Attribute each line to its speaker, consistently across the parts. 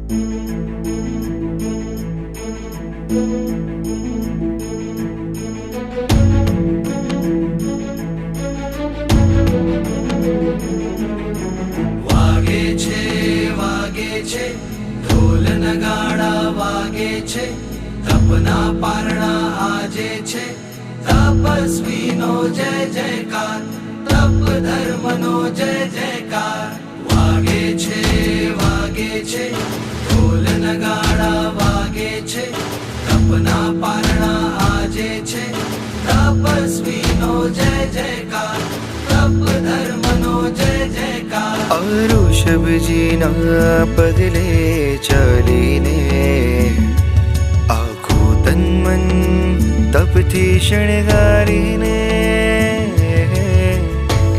Speaker 1: ઢોલ નગાડા વાગે છે, તપના પારણા આજે છે, તપસ્વીનો જય જયકાર, તપ ધર્મનો જય જયકાર. વાગે છે ઢોલ નગાડા વાગે છે, તપના પારણા આજે છે, તપસ્વીનો જય જયકાર, તપ ધર્મનો જય જયકાર.
Speaker 2: ઋષભજીના પગલે ચાલીને આખું તન મન તપથી શણગારીને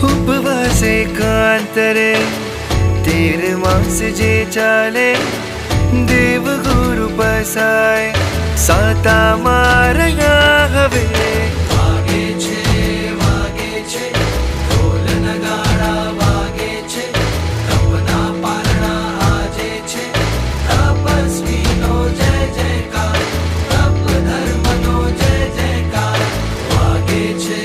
Speaker 2: ઉપવાસે કાંતરે 13 માસ જે ચાલે દેવગુરુ પસાય સાતા મારયા હવે.
Speaker 1: વાગે છે ઢોલ નગાડા વાગે છે, તપના પારણા આજે છે, તપસ્વીનો જય જયકાર, તપ ધર્મનો જય જયકાર. વાગે છે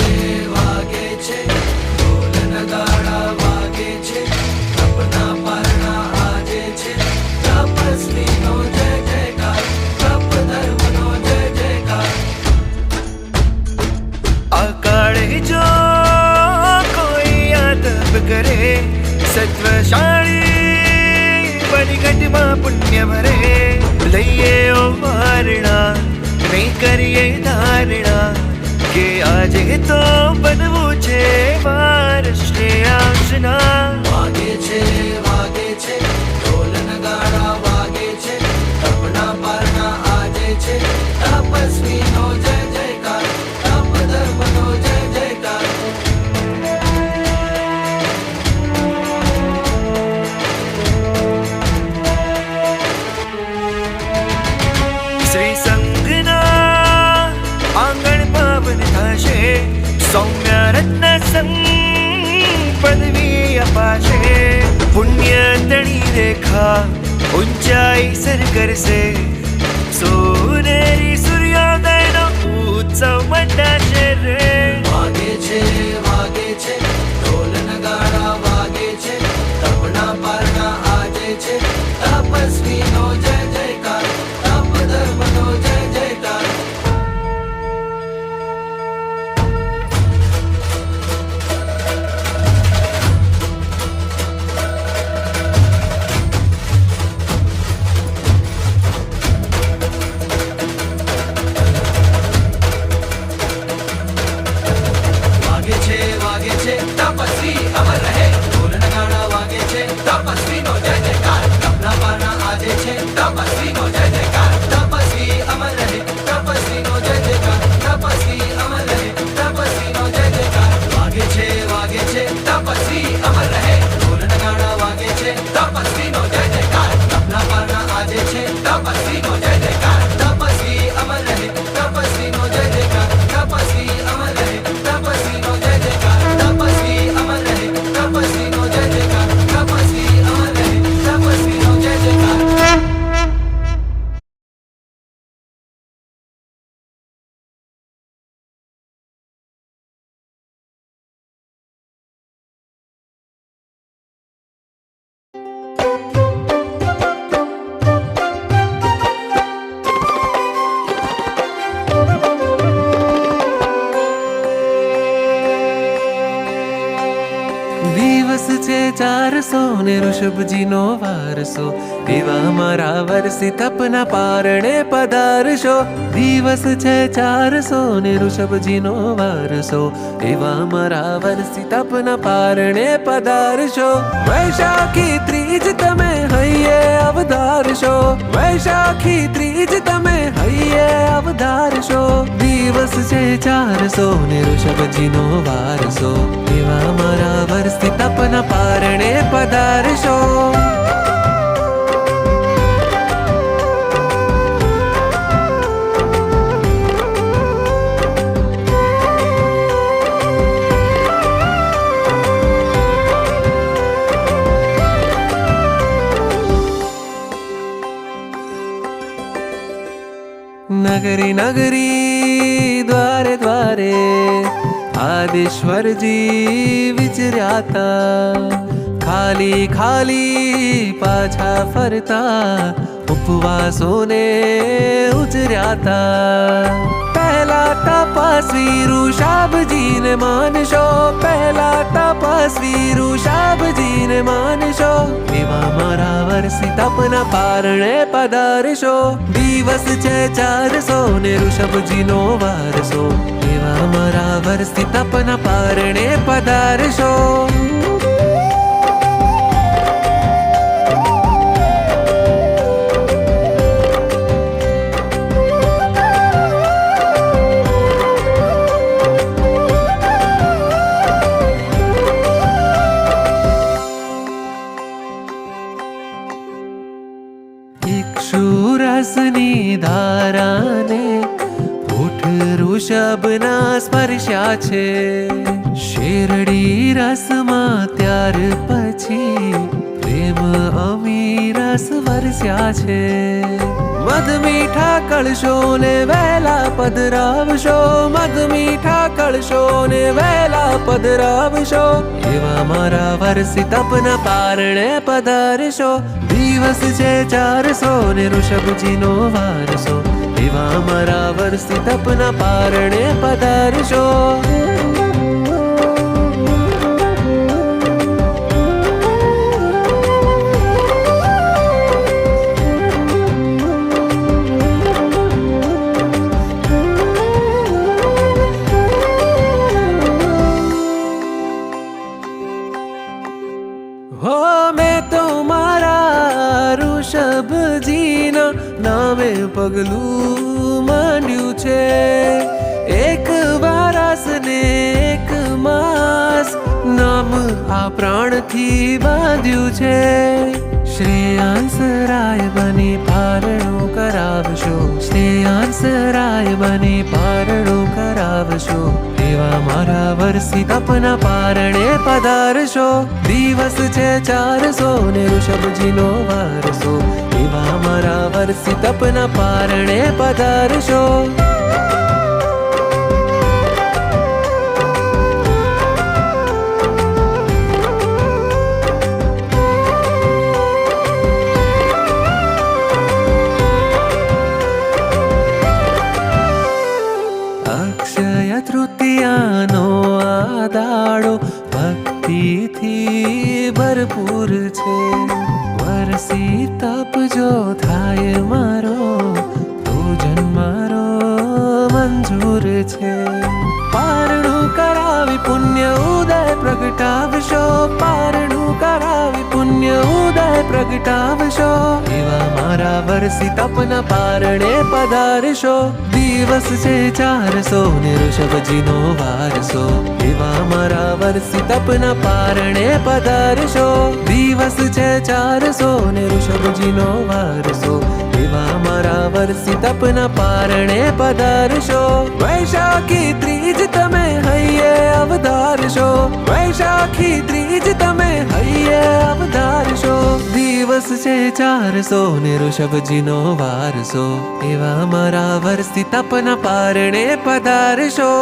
Speaker 1: ઢોલ નગાડા વાગે છે, તપના પારણા આજે છે, તપસ્વીનો જય જયકાર, તપ ધર્મનો જય જયકાર.
Speaker 2: અકાળે જો કોઈ આ તપ કરે સત્વશાળી બની ઘટમાં પુણ્ય ભરે. લઈએ ઓ વારણા નહીં કરીએ ધારણા કે આજે તો બનવું છે વાર શ્રેયાસના.
Speaker 1: વાગે છે ઢોલ નગાડા વાગે છે, તપના પારણા આજે છે, તપસ્વીનો જય જયકાર, તપ ધર્મનો જય જયકાર.
Speaker 2: શ્રી સંઘના આંગણ પાવન થશે, સૌમ્ય રત્ન સંગ પદવી અપાશે. પુણ્ય તણી રેખા ઊંચાઈ સર કરશે, સોનેરી સૂર્યોદયનો ઉત્સવ મંડાશે રે.
Speaker 1: વાગે છે ઢોલ નગાડા વાગે છે, તપના પારણા આજે છે, તપસ્વીનો જય જયકાર, તપ ધર્મનો જય જયકાર. વાગે છે તપસ્વી અમર રહે, ઢોલ નગાડા વાગે છે, તપસ્વીનો જય જયકાર, તપના પારણા આજે છે, તપસ્વીનો જય જયકાર, તપસ્વી અમર રહે, તપસ્વીનો જય જયકાર, તપસ્વી અમર રહે, તપસ્વીનો જય જયકાર. વાગે છે તપસ્વી અમર રહે, ઢોલ નગાડા વાગે છે, તપસ્વીનો જય જયકાર, તપના પારણા આજે છે, તપસ્વીનો જય જયકાર, તપસ્વી અમર રહે, તપસ્વીનો જય જયકાર, તપસ્વી અમર રહે, તપસ્વીનો જય જયકાર, તપસ્વી અમર રહે, તપસ્વીનો જય જયકાર, તપસ્વી અમર રહે, તપસ્વીનો જય જયકાર.
Speaker 3: દિવસ છે 400 ને ઋષભજીનો વારસો, એવા મારા વરસી તપના પારણે પધારશો. દિવસ છે 400 ને ઋષભજીનો વારસો, એવા મારા વરસી તપના પારણે પધારશો. વૈશાખી ત્રીજ તમે હૈયે અવધારશો, વૈશાખી ત્રીજ તમે હૈયે અવધારશો. દિવસ છે 400 ને ઋષભજીનો વારસો, એવા મારા વરસી તપના પારણે પધારશો. નગરી નગરી દ્વારે દ્વારે આદેશ્વરજી વિચર્યાતા ખાલી ખાલી પાછા ફરતા ઉપવાસોને ઉજર્યાતા પહેલા તપસ્વી ઋષભજીને માનશો પહેલા તપસ્વી ઋષભજીને માનશો એવા મારા વર્ષી તપના પારણે પધારશો દિવસ છે 400 ને ઋષભજીનો વારસો એવા મારા વર્ષી તપના પારણે પધારશો ઇક્ષુરસની ધારાને ઉઠ ઋષભના સ્પર્શ્યા છે શેરડી રસમાં ત્યાર પછી પ્રેમ અમીરસ વરસ્યા છે મધ મીઠા કળશો ને વહેલા પધરાવશો મધ મીઠા કળશો ને વહેલા પધરાવશો એવા મારા વર્ષી તપના પારણે પધારશો દિવસ છે 400 ને ઋષભજીનો વારસો એવા મારા વર્ષી તપના પારણે પધારશો હો મેં તો મારા ઋષભજીના નામે પગલું માંડ્યું છે એક વારસ ને એક માસ નામ આ પ્રાણથી બાંધ્યું છે શ્રેયાંસ રાય બની પારણું કરાવશો શ્રેયાંસ રાય બની પારણું કરાવશો એવા મારા વર્ષી તપના પારણે પધારશો દિવસ છે 400 ને ઋષભજીનો વારસો એવા મારા વર્ષી તપના પારણે પધારશો અક્ષય તૃતીયાનો આ દાડો ભક્તિથી ભરપૂર છે વર્ષી તપ જો થાય મારો તો જન્મારો મંજૂર છે પારણું કરાવી પુણ્ય ઉદય પ્રગટાવશો પારણું કરાવી પુણ્ય ઉદય પ્રગટાવશો એવા મારા વર્ષી તપના પારણે પધારશો દિવસ છે 400 ને ઋષભજીનો વારસો એવા મારા વર્ષી તપના પારણે પધારશો દિવસ છે 400 ને ઋષભજીનો વારસો એવા મારા વર્ષી તપના પારણે પધારશો વૈશાખી ત્રીજ તમે હૈયે અવધારશો વૈશાખી ત્રીજ તમે હૈયે અવધારશો દિવસ છે 400 ને ઋષભજીનો વારસો એવા મારા વર્ષી તપના પારણે પધારશો